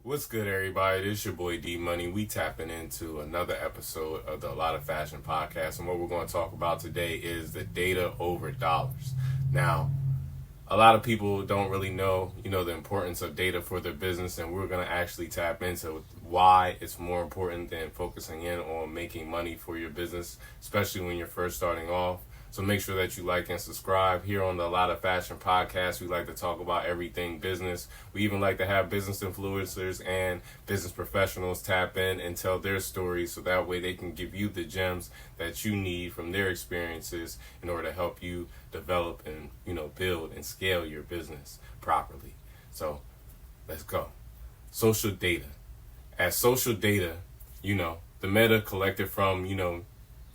What's good, everybody? This is your boy D Money. We tapping into another episode of the A Lot of Fashion podcast, and what we're going to talk about today is the data over dollars. Now, a lot of people don't really know, the importance of data for their business, and we're going to actually tap into why it's more important than focusing in on making money for your business, especially when you're first starting off. So make sure that you like and subscribe. Here on the A Lot of Fashion podcast, we like to talk about everything business. We even like to have business influencers and business professionals tap in and tell their stories, so that way they can give you the gems that you need from their experiences in order to help you develop and, build and scale your business properly. So let's go. Social data. As social data, the meta collected from,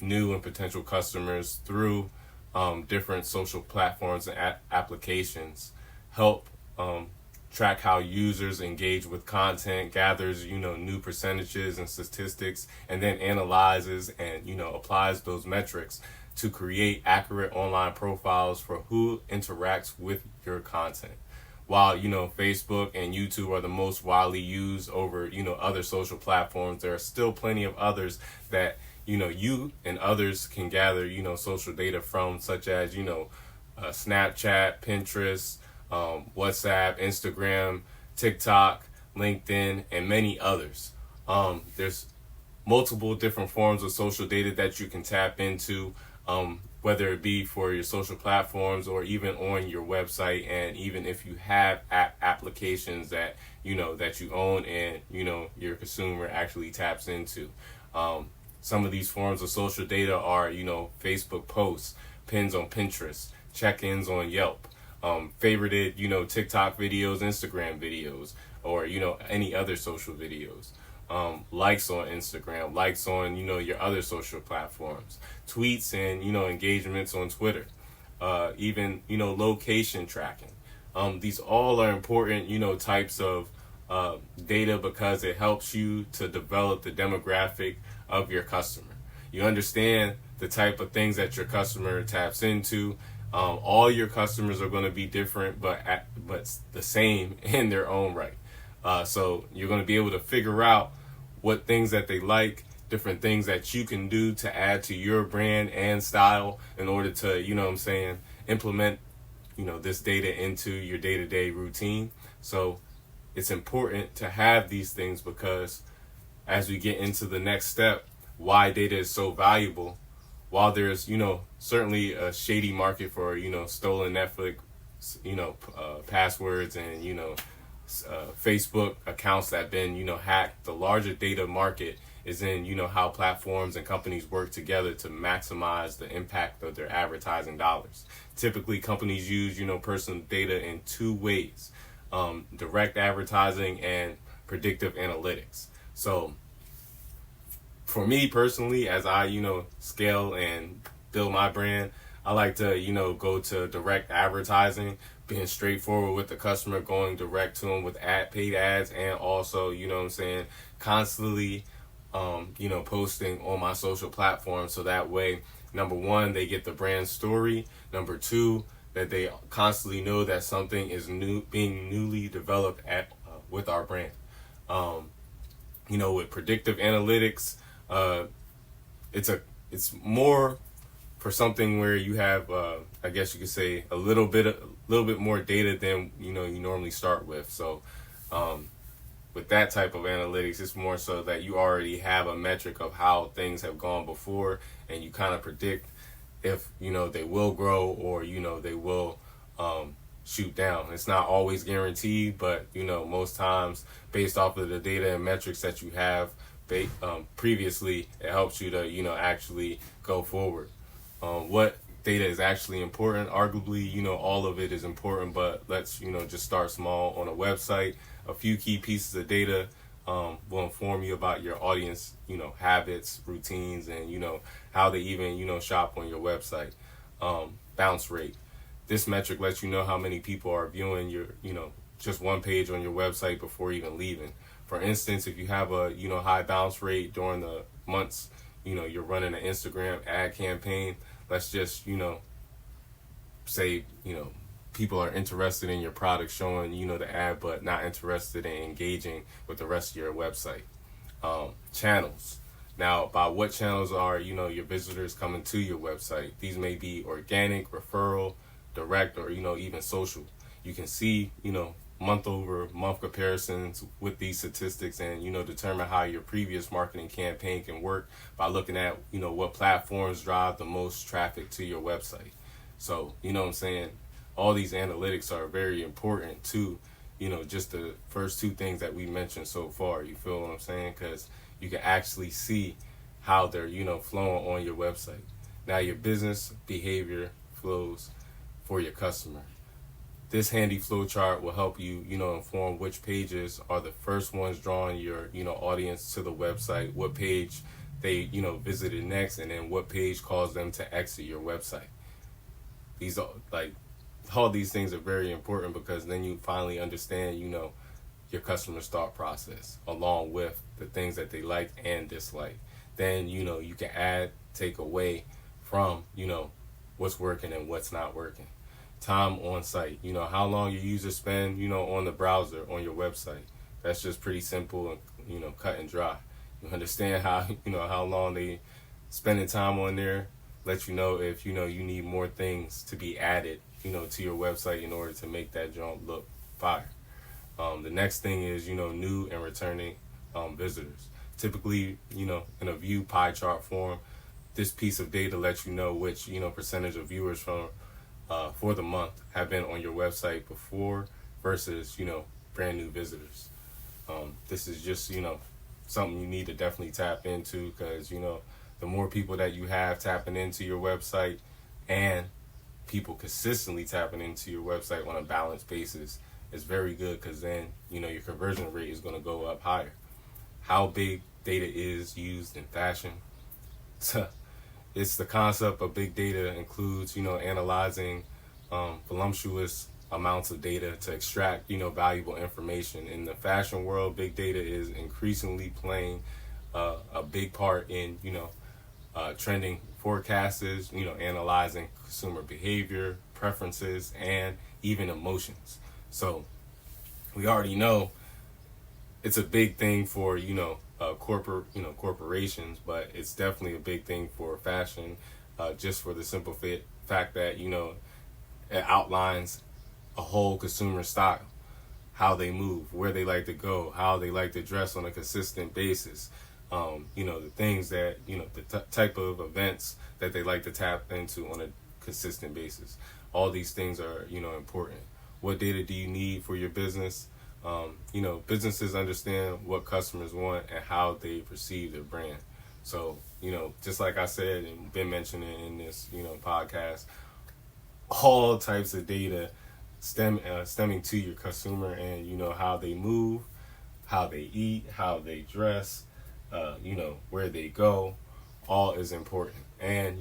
new and potential customers through different social platforms and applications help track how users engage with content, gathers new percentages and statistics, and then analyzes and applies those metrics to create accurate online profiles for who interacts with your content. While Facebook and YouTube are the most widely used over other social platforms, there are still plenty of others that you and others can gather, social data from, such as, Snapchat, Pinterest, WhatsApp, Instagram, TikTok, LinkedIn, and many others. There's multiple different forms of social data that you can tap into, whether it be for your social platforms or even on your website, and even if you have applications that, that you own and, your consumer actually taps into. Some of these forms of social data are, Facebook posts, pins on Pinterest, check-ins on Yelp, favorited, TikTok videos, Instagram videos, or, any other social videos. Likes on Instagram, likes on, your other social platforms, tweets and, engagements on Twitter, even, location tracking. These all are important, types of data, because it helps you to develop the demographic of your customer. You understand the type of things that your customer taps into. All your customers are going to be different, but the same in their own right. So you're going to be able to figure out what things that they like, different things that you can do to add to your brand and style in order to, implement, this data into your day-to-day routine. So it's important to have these things, because as we get into the next step, why data is so valuable, while there's, certainly a shady market for, stolen Netflix, passwords and, Facebook accounts that have been, hacked, the larger data market is in, how platforms and companies work together to maximize the impact of their advertising dollars. Typically, companies use, personal data in two ways: direct advertising and predictive analytics. So for me personally, as I, scale and build my brand, I like to, go to direct advertising, being straightforward with the customer, going direct to them with paid ads, and also, constantly, posting on my social platforms. So that way, number one, they get the brand story. Number two, that they constantly know that something is being newly developed with our brand. With predictive analytics, it's more for something where you have, I guess you could say, a little bit more data than you normally start with. So with that type of analytics, it's more so that you already have a metric of how things have gone before, and you kind of predict if they will grow or they will shoot down. It's not always guaranteed, but most times, based off of the data and metrics that you have previously, it helps you to actually go forward. What data is actually important? Arguably, all of it is important, but let's just start small. On a website, a few key pieces of data will inform you about your audience, habits, routines, and how they even shop on your website. Bounce rate. This metric lets you know how many people are viewing your just one page on your website before even leaving. For instance, if you have a high bounce rate during the months you're running an Instagram ad campaign, let's just say people are interested in your product, showing, the ad, but not interested in engaging with the rest of your website. Channels. Now, by what channels are, your visitors coming to your website? These may be organic, referral, direct, or, even social. You can see, month over month comparisons with these statistics, and, determine how your previous marketing campaign can work by looking at, what platforms drive the most traffic to your website. So, all these analytics are very important to, just the first two things that we mentioned so far. You feel what I'm saying? Because you can actually see how they're, flowing on your website. Now, your business behavior flows for your customer. This handy flow chart will help you, inform which pages are the first ones drawing your, audience to the website, what page they, visited next, and then what page caused them to exit your website. These are all these things are very important, because then you finally understand, your customer's thought process, along with the things that they like and dislike. Then, you can add, take away from, what's working and what's not working. Time on site, how long your users spend, on the browser, on your website. That's just pretty simple and, cut and dry. You understand how, how long they spending time on there, let you know if, you need more things to be added, to your website in order to make that jump look fire. The next thing is, new and returning visitors. Typically, in a view pie chart form, this piece of data lets you know which, percentage of viewers from for the month have been on your website before versus, brand new visitors. This is just, something you need to definitely tap into, because, the more people that you have tapping into your website, and people consistently tapping into your website on a balanced basis, is very good, because then, your conversion rate is going to go up higher. How big data is used in fashion? It's the concept of big data includes, analyzing voluptuous amounts of data to extract, valuable information. In the fashion world, big data is increasingly playing a big part in, trending forecasts, analyzing consumer behavior, preferences, and even emotions. So we already know it's a big thing for, corporations, but it's definitely a big thing for fashion, just for the simple fact that, it outlines a whole consumer style, how they move, where they like to go, how they like to dress on a consistent basis, the things that, the type of events that they like to tap into on a consistent basis. All these things are, important. What data do you need for your business? Businesses understand what customers want and how they perceive their brand. So, just like I said and been mentioning in this, podcast, all types of data stemming to your consumer, and, how they move, how they eat, how they dress, where they go, all is important. And,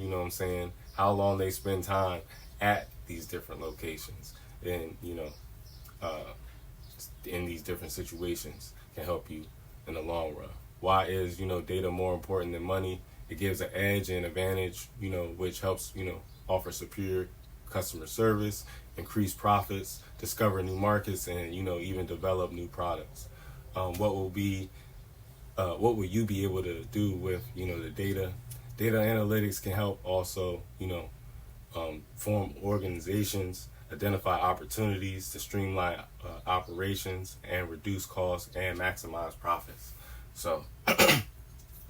how long they spend time at these different locations, and, in these different situations can help you in the long run. Why is, data more important than money? It gives an edge and advantage, which helps, offer superior customer service, increase profits, discover new markets, and, even develop new products. What will you be able to do with, the data? Data analytics can help also, form organizations, identify opportunities to streamline operations and reduce costs and maximize profits. So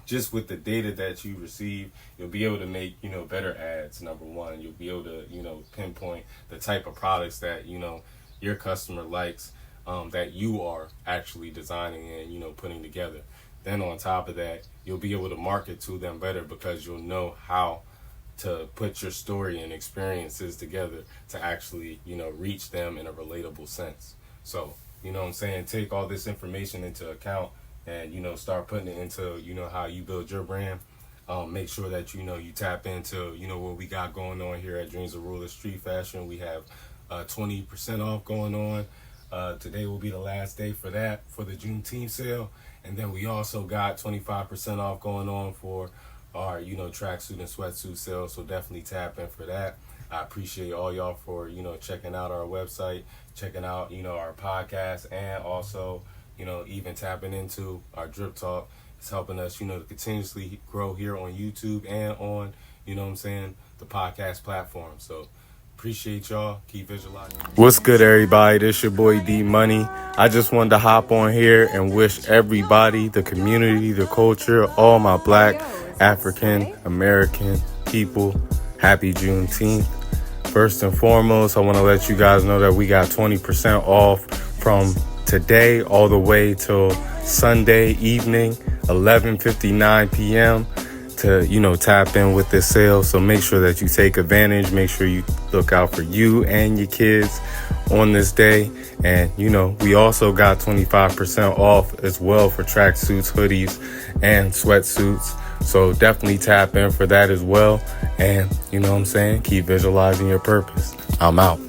just with the data that you receive, you'll be able to make, better ads. Number one, you'll be able to, pinpoint the type of products that, your customer likes, that you are actually designing and, putting together. Then on top of that, you'll be able to market to them better, because you'll know how to put your story and experiences together to actually, reach them in a relatable sense. So, take all this information into account and, start putting it into, how you build your brand. Make sure that, you tap into, what we got going on here at Dreams of Ruler Street Fashion. We have 20% off going on. Today will be the last day for that, for the Juneteenth sale. And then we also got 25% off going on for our, tracksuit and sweatsuit sale. So definitely tap in for that. I appreciate all y'all for, checking out our website, checking out, our podcast, and also, even tapping into our Drip Talk. It's helping us, to continuously grow here on YouTube and on, the podcast platform. So appreciate y'all. Keep visualizing. What's good, everybody? This your boy D Money. I just wanted to hop on here and wish everybody, the community, the culture, all my Black, African, American people, happy Juneteenth. First and foremost, I want to let you guys know that we got 20% off from today all the way till Sunday evening, 11:59 p.m. to, tap in with this sale. So make sure that you take advantage. Make sure you look out for you and your kids on this day. And, we also got 25% off as well for tracksuits, hoodies, and sweatsuits. So definitely tap in for that as well. And, keep visualizing your purpose. I'm out.